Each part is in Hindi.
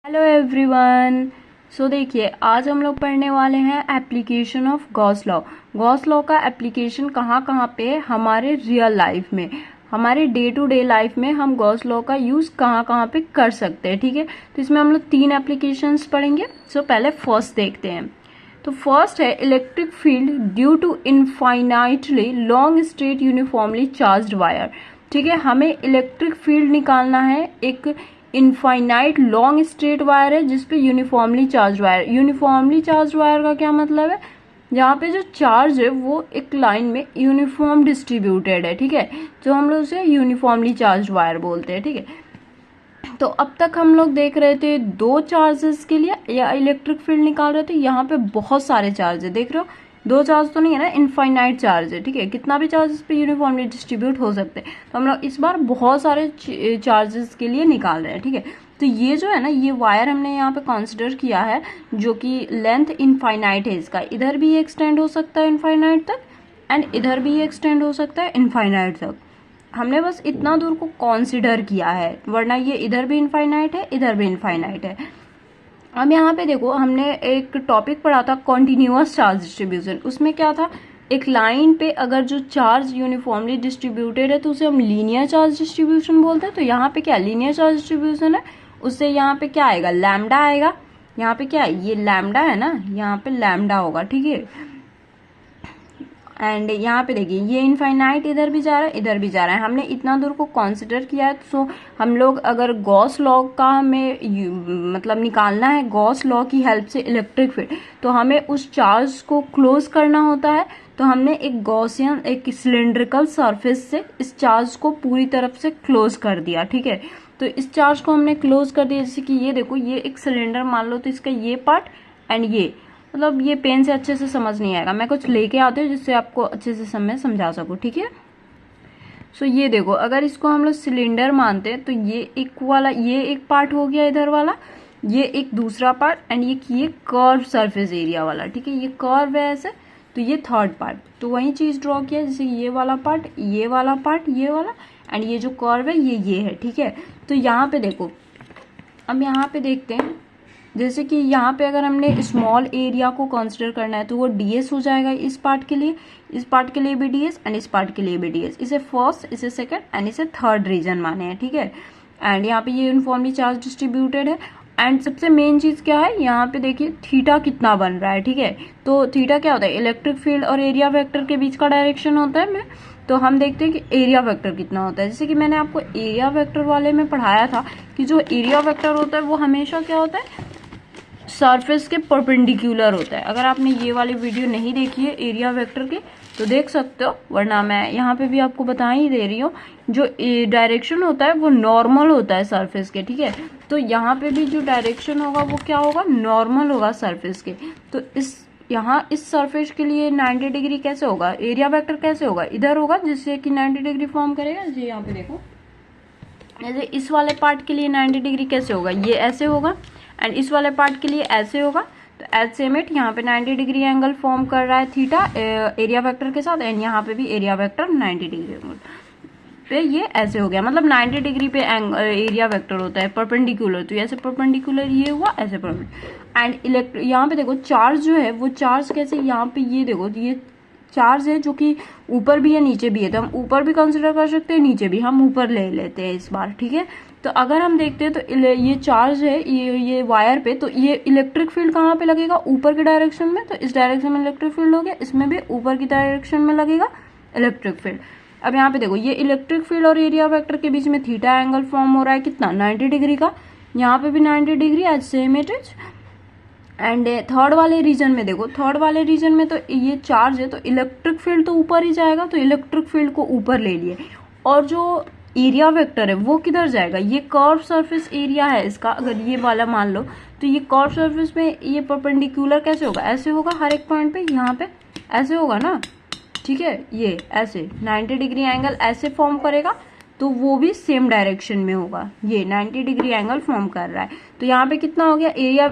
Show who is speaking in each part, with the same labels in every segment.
Speaker 1: Hello everyone. सो देखिए, आज हम लोग पढ़ने वाले हैं application of Gauss law. Gauss law का एप्लीकेशन कहाँ कहाँ पे है हमारे रियल लाइफ में, हमारे डे टू डे लाइफ में हम गॉस लॉ का यूज कहाँ कहाँ पे कर सकते हैं। ठीक है, तो इसमें हम लोग 3 एप्लीकेशंस पढ़ेंगे। सो पहले फर्स्ट देखते हैं। तो फर्स्ट है electric field due to infinitely long straight uniformly charged wire. ठीक है, हमें इलेक्ट्रिक फील्ड निकालना है। एक इनफाइनाइट लॉन्ग स्ट्रेट वायर है जिसपे uniformly charge wire. Uniformly charge wire का क्या मतलब है? यहाँ पे जो चार्ज है वो एक लाइन में यूनिफॉर्म डिस्ट्रीब्यूटेड है। ठीक है, जो हम लोग उसे यूनिफॉर्मली चार्ज वायर बोलते हैं। ठीक है, तो अब तक हम लोग देख रहे थे 2 चार्जेस के लिए या इलेक्ट्रिक फील्ड निकाल रहे थे। यहाँ पे बहुत सारे चार्ज है, देख रहे हो, 2 चार्ज तो नहीं है ना, इनफाइनाइट चार्ज है। ठीक है, कितना भी चार्ज इस पे यूनिफॉर्मली डिस्ट्रीब्यूट हो सकते हैं। तो हम लोग इस बार बहुत सारे चार्जेस के लिए निकाल रहे हैं। ठीक है, तो ये जो है ना, ये वायर हमने यहाँ पे कंसिडर किया है जो कि लेंथ इनफाइनाइट है इसका। इधर भी ये एक्सटेंड हो सकता है इनफाइनाइट तक एंड इधर भी ये एक्सटेंड हो सकता है इनफाइनाइट तक। हमने बस इतना दूर को कंसिडर किया है, वरना ये इधर भी इनफाइनाइट है, इधर भी इनफाइनाइट है। अब यहाँ पे देखो, हमने एक टॉपिक पढ़ा था कॉन्टिन्यूअस चार्ज डिस्ट्रीब्यूशन। उसमें क्या था, एक लाइन पे अगर जो चार्ज यूनिफॉर्मली डिस्ट्रीब्यूटेड है तो उसे हम लीनियर चार्ज डिस्ट्रीब्यूशन बोलते हैं। तो यहाँ पे क्या लीनियर चार्ज डिस्ट्रीब्यूशन है, उससे यहाँ पे क्या आएगा, लैम्डा आएगा। यहाँ पे क्या है, ये लैम्डा है ना, यहाँ पे लैम्डा होगा। ठीक है, एंड यहाँ पे देखिए ये इनफाइनाइट इधर भी जा रहा है, इधर भी जा रहा है। हमने इतना दूर को कंसिडर किया है। सो हम लोग अगर गॉस लॉ का हमें मतलब निकालना है, गॉस लॉ की हेल्प से इलेक्ट्रिक फील्ड, तो हमें उस चार्ज को क्लोज करना होता है। तो हमने एक गॉसियन, एक सिलेंड्रिकल सरफेस से इस चार्ज को पूरी तरफ से क्लोज कर दिया। ठीक है, तो इस चार्ज को हमने क्लोज कर दिया। जैसे कि ये देखो, ये एक सिलेंडर मान लो, तो इसका ये पार्ट एंड ये, मतलब ये पेन से अच्छे से समझ नहीं आएगा, मैं कुछ लेके आती हूँ जिससे आपको अच्छे से समझा सकूँ। ठीक है, सो ये देखो, अगर इसको हम लोग सिलेंडर मानते हैं तो ये एक वाला, ये एक पार्ट हो गया इधर वाला, ये एक दूसरा पार्ट एंड ये कर्व सरफेस एरिया वाला। ठीक है, ये कर्व है ऐसे, तो ये थर्ड पार्ट। तो वही चीज ड्रॉ किया, जैसे ये वाला पार्ट, ये वाला पार्ट, ये वाला एंड ये जो कर्व है ये है। ठीक है, तो यहाँ पे देखो, अब यहाँ पे देखते हैं, जैसे कि यहाँ पे अगर हमने स्मॉल एरिया को कंसिडर करना है तो वो ds हो जाएगा इस पार्ट के लिए, इस पार्ट के लिए भी ds एंड इस पार्ट के लिए भी ds। इसे फर्स्ट, इसे सेकंड एंड इसे थर्ड रीजन माने हैं। ठीक है, एंड यहाँ पे ये यूनिफॉर्मली चार्ज डिस्ट्रीब्यूटेड है। एंड सबसे मेन चीज क्या है, यहाँ पे देखिए थीटा कितना बन रहा है। ठीक है, तो थीटा क्या होता है, इलेक्ट्रिक फील्ड और एरिया वेक्टर के बीच का डायरेक्शन होता है। तो हम देखते हैं कि एरिया वेक्टर कितना होता है। जैसे कि मैंने आपको एरिया वेक्टर वाले में पढ़ाया था कि जो एरिया वेक्टर होता है वो हमेशा क्या होता है, सरफेस के परपेंडिकुलर होता है। अगर आपने ये वाली वीडियो नहीं देखी है एरिया वेक्टर की तो देख सकते हो, वरना मैं यहाँ पे भी आपको बता ही दे रही हूँ। जो डायरेक्शन होता है वो नॉर्मल होता है सरफेस के। ठीक है, तो यहाँ पे भी जो डायरेक्शन होगा वो क्या होगा, नॉर्मल होगा सरफेस के। तो यहाँ इस सरफेस के लिए 90 डिग्री कैसे होगा, एरिया वेक्टर कैसे होगा, इधर होगा जिससे कि 90 डिग्री फॉर्म करेगा। जैसे यहाँ पे देखो, जैसे इस वाले पार्ट के लिए 90 डिग्री कैसे होगा, ये ऐसे होगा एंड इस वाले पार्ट के लिए ऐसे होगा। तो एज सेम इट यहाँ पे 90 डिग्री एंगल फॉर्म कर रहा है थीटा एरिया वेक्टर के साथ, एंड यहाँ पे भी एरिया वेक्टर 90 डिग्री एंगल पे ये ऐसे हो गया। मतलब 90 डिग्री पे एरिया वेक्टर होता है परपेंडिकुलर, तो ऐसे परपेंडिकुलर ये हुआ, ऐसे परपेंडिकुलर। एंड यहाँ पे देखो चार्ज जो है वो चार्ज कैसे, यहाँ पे ये देखो, ये चार्ज है जो कि ऊपर भी है नीचे भी है। तो हम ऊपर भी कंसिडर कर सकते हैं, नीचे भी, हम ऊपर ले लेते हैं इस बार। ठीक है, तो अगर हम देखते हैं तो ये चार्ज है ये वायर पे, तो ये इलेक्ट्रिक फील्ड कहाँ पे लगेगा, ऊपर की डायरेक्शन में। तो इस डायरेक्शन में इलेक्ट्रिक फील्ड हो गया, इसमें भी ऊपर की डायरेक्शन में लगेगा इलेक्ट्रिक फील्ड। अब यहाँ पे देखो, ये इलेक्ट्रिक फील्ड और एरिया वेक्टर के बीच में थीटा एंगल फॉर्म हो रहा है कितना, 90 डिग्री का। यहाँ पे भी 90 degree as same it is. And third वाले रीजन में देखो, थर्ड वाले रीजन में तो ये चार्ज है तो इलेक्ट्रिक फील्ड तो ऊपर ही जाएगा, तो इलेक्ट्रिक फील्ड को ऊपर ले लिए। और जो एरिया वेक्टर है वो किधर जाएगा, ये कर्व सरफेस एरिया है इसका, अगर ये वाला मान लो, तो ये कर्व सरफेस में ये परपेंडिकुलर कैसे होगा, ऐसे होगा हर एक पॉइंट पे, यहाँ पे ऐसे होगा ना। ठीक है, ये ऐसे 90 डिग्री एंगल ऐसे फॉर्म करेगा, तो वो भी सेम डायरेक्शन में होगा। ये 90 डिग्री एंगल फॉर्म कर रहा है, तो यहाँ पे कितना हो गया एरिया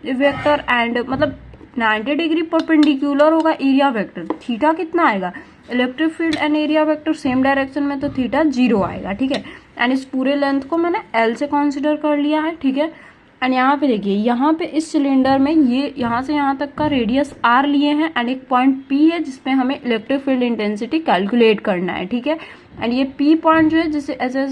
Speaker 1: वेक्टर एंड मतलब 90 डिग्री परपेंडिकुलर होगा एरिया वेक्टर। थीटा कितना आएगा, electric field and area vector same direction में, तो थीटा 0 आएगा। ठीक है, एंड इस पूरे लेंथ को मैंने L से कंसिडर कर लिया है। ठीक है, एंड यहाँ पे देखिए, यहाँ पे इस सिलेंडर में ये यहाँ से यहाँ तक का रेडियस आर लिए हैं एंड एक पॉइंट पी है जिसपे हमें इलेक्ट्रिक फील्ड इंटेंसिटी कैलकुलेट करना है, ठीक है। एंड ये पी पॉइंट जो है, जैसे ऐसे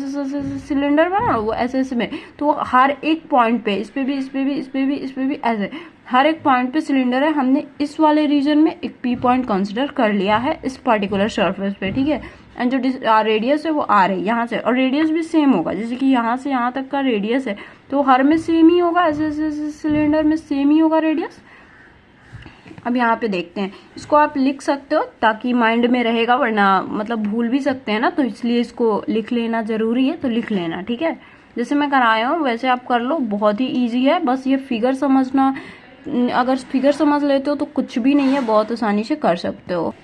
Speaker 1: सिलेंडर बना वो ऐसे में, तो हर एक पॉइंट पे, इस पे भी, इस पे भी, इस पे भी, इस पे भी, ऐसे हर एक पॉइंट पे सिलेंडर है। हमने इस वाले रीजन में एक पी पॉइंट कंसिडर कर लिया है इस पर्टिकुलर सरफेस पे, ठीक है। एंड जो रेडियस है वो आर है यहाँ से, और रेडियस भी सेम होगा, जैसे कि यहाँ से यहाँ तक का रेडियस है तो हर में सेम ही होगा, ऐसे ऐसे सिलेंडर में सेम ही होगा रेडियस। अब यहाँ पे देखते हैं, इसको आप लिख सकते हो ताकि माइंड में रहेगा, वरना मतलब भूल भी सकते हैं ना, तो इसलिए इसको लिख लेना जरूरी है, तो लिख लेना, ठीक है। जैसे मैं कराया हूँ वैसे आप कर लो, बहुत ही ईजी है, बस ये फिगर समझना, अगर फिगर समझ लेते हो तो कुछ भी नहीं है, बहुत आसानी से कर सकते हो।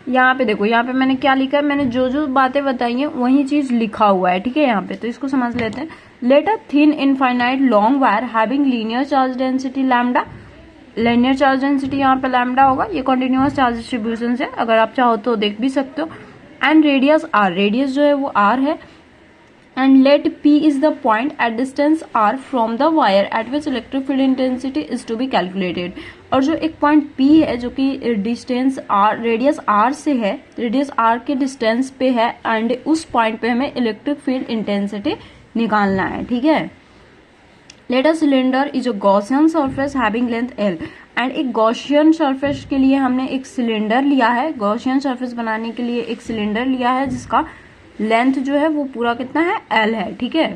Speaker 1: यहाँ पे देखो, यहाँ पे मैंने क्या लिखा है, मैंने जो जो बातें बताई हैं वही चीज लिखा हुआ है, ठीक है। यहाँ पे तो इसको समझ लेते हैं। Let a thin infinite long wire having linear charge density lambda, linear charge density यहाँ पे लैम्डा होगा, ये कॉन्टिन्यूअस चार्ज डिस्ट्रीब्यूशन है, अगर आप चाहो तो देख भी सकते हो। एंड रेडियस आर, रेडियस जो है वो आर है। And let P is the point at distance R from the wire at which electric field intensity is to be calculated. और जो एक पॉइंट पी है जो कि डिस्टेंस आर, रेडियस आर से है, रेडियस आर के डिस्टेंस पे है, एंड उस पॉइंट पे हमें इलेक्ट्रिक फील्ड इंटेंसिटी निकालना है, ठीक है। Let a cylinder is a Gaussian surface having length L. And एक गॉसियन सरफेस के लिए हमने एक सिलेंडर लिया है, गॉसियन सरफेस बनाने के लिए एक सिलेंडर लिया है जिसका लेंथ जो है वो पूरा कितना है, एल है, ठीक है।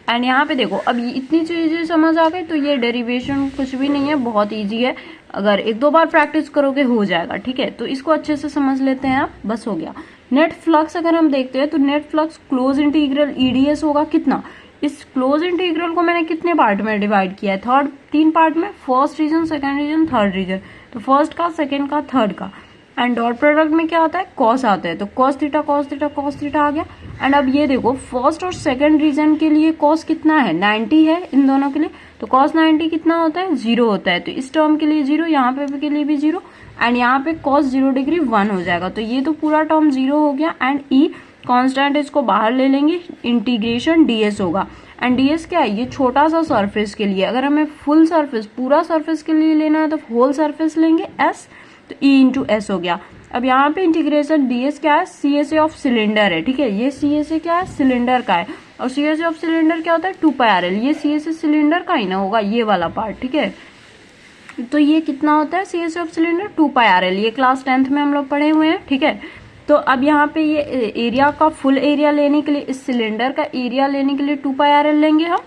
Speaker 1: एंड यहाँ पे देखो, अब इतनी चीजें समझ आ गई तो ये डेरिवेशन कुछ भी नहीं है, बहुत इजी है, अगर एक दो बार प्रैक्टिस करोगे हो जाएगा, ठीक है। तो इसको अच्छे से समझ लेते हैं आप, बस हो गया। नेट फ्लक्स अगर हम देखते हैं तो net flux close integral EDS होगा कितना, इस क्लोज इंटीग्रल को मैंने कितने पार्ट में डिवाइड किया है, तीन पार्ट में, first region, second region, third region. तो फर्स्ट का, सेकंड का, थर्ड का। एंड डॉट प्रोडक्ट में क्या आता है, कॉस आता है, तो cos theta cos theta cos theta आ गया। एंड अब ये देखो, फर्स्ट और सेकंड रीजन के लिए कॉस कितना है, 90 है इन दोनों के लिए, तो कॉस 90 कितना होता है, 0 होता है, तो इस टर्म के लिए 0, यहाँ पे के लिए भी 0, एंड यहाँ पे कॉस 0 डिग्री 1 हो जाएगा, तो ये तो पूरा टर्म 0 हो गया। एंड ई कांस्टेंट, इसको बाहर ले लेंगे, इंटीग्रेशन डीएस होगा। एंड डीएस क्या है, ये छोटा सा सरफेस के लिए, अगर हमें फुल सरफेस, पूरा सरफेस के लिए लेना है तो होल सरफेस लेंगे एस, तो ई इंटू एस हो गया। अब यहाँ पे इंटीग्रेशन डीएस क्या है, C S A of cylinder है, ठीक है, ये सी एस ए क्या है, सिलेंडर का है, और C S A of cylinder क्या होता है, 2 पाई आर एल, ये सी एस ए सिलेंडर का ही ना होगा, ये वाला पार्ट, ठीक है। तो ये कितना होता है, C S A of cylinder 2 pi R L, ये क्लास 10th में हम लोग पढ़े हुए हैं, ठीक है। तो अब यहाँ पे ये एरिया का फुल एरिया लेने के लिए, इस सिलेंडर का एरिया लेने के लिए 2 पाई आर एल लेंगे हम,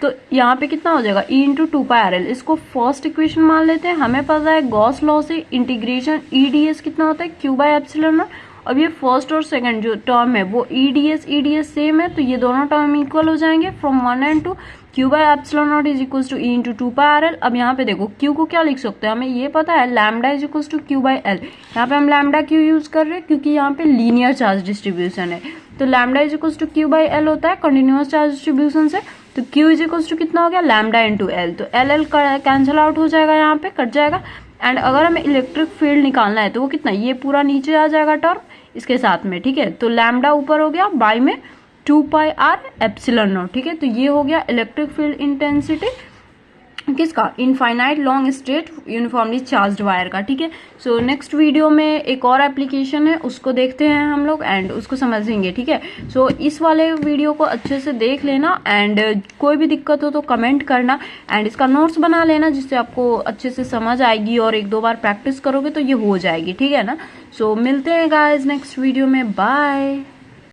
Speaker 1: तो यहाँ पे कितना हो जाएगा, ई इंटू 2 पाई आर एल, इसको फर्स्ट इक्वेशन मान लेते हैं। हमें पता है गॉस लॉ से इंटीग्रेशन ई डी एस कितना होता है, क्यू बाई एप्सिलॉन नॉट। अब ये फर्स्ट और सेकंड जो टर्म है वो ई डी एस सेम है, तो ये दोनों टर्म इक्वल हो जाएंगे from 1 and 2, Q by epsilon naught is equal to E into 2 pi R L. अब यहाँ पे देखो, क्यू को क्या लिख सकते हैं, हमें ये पता है lambda is equal to Q by L, यहाँ पे हम लैम्डा क्यू यूज कर रहे हैं क्योंकि यहाँ पे लीनियर चार्ज डिस्ट्रीब्यूशन है, तो lambda is equal to Q by L होता है कंटिन्यूअस चार्ज डिस्ट्रीब्यूशन से, तो क्यू इज इक्वल टू कितना हो गया, लैम्डा इंटू एल, तो एल एल कैंसिल आउट हो जाएगा, यहाँ पे कट जाएगा। एंड अगर हमें इलेक्ट्रिक फील्ड निकालना है तो वो कितना, ये पूरा नीचे आ जाएगा टर्म इसके साथ में, ठीक है। तो लैम्डा ऊपर हो गया, बाई में 2 पाई आर एप्सिलॉन नॉट, ठीक है। तो ये हो गया इलेक्ट्रिक फील्ड इंटेंसिटी किसका, infinite long straight uniformly charged wire का, ठीक है। सो नेक्स्ट वीडियो में एक और एप्लीकेशन है, उसको देखते हैं हम लोग एंड उसको समझेंगे, ठीक है। सो इस वाले वीडियो को अच्छे से देख लेना, एंड कोई भी दिक्कत हो तो कमेंट करना, एंड इसका नोट्स बना लेना जिससे आपको अच्छे से समझ आएगी, और एक दो बार प्रैक्टिस करोगे तो ये हो जाएगी, ठीक है ना। सो मिलते हैं गाइज नेक्स्ट वीडियो में, बाय।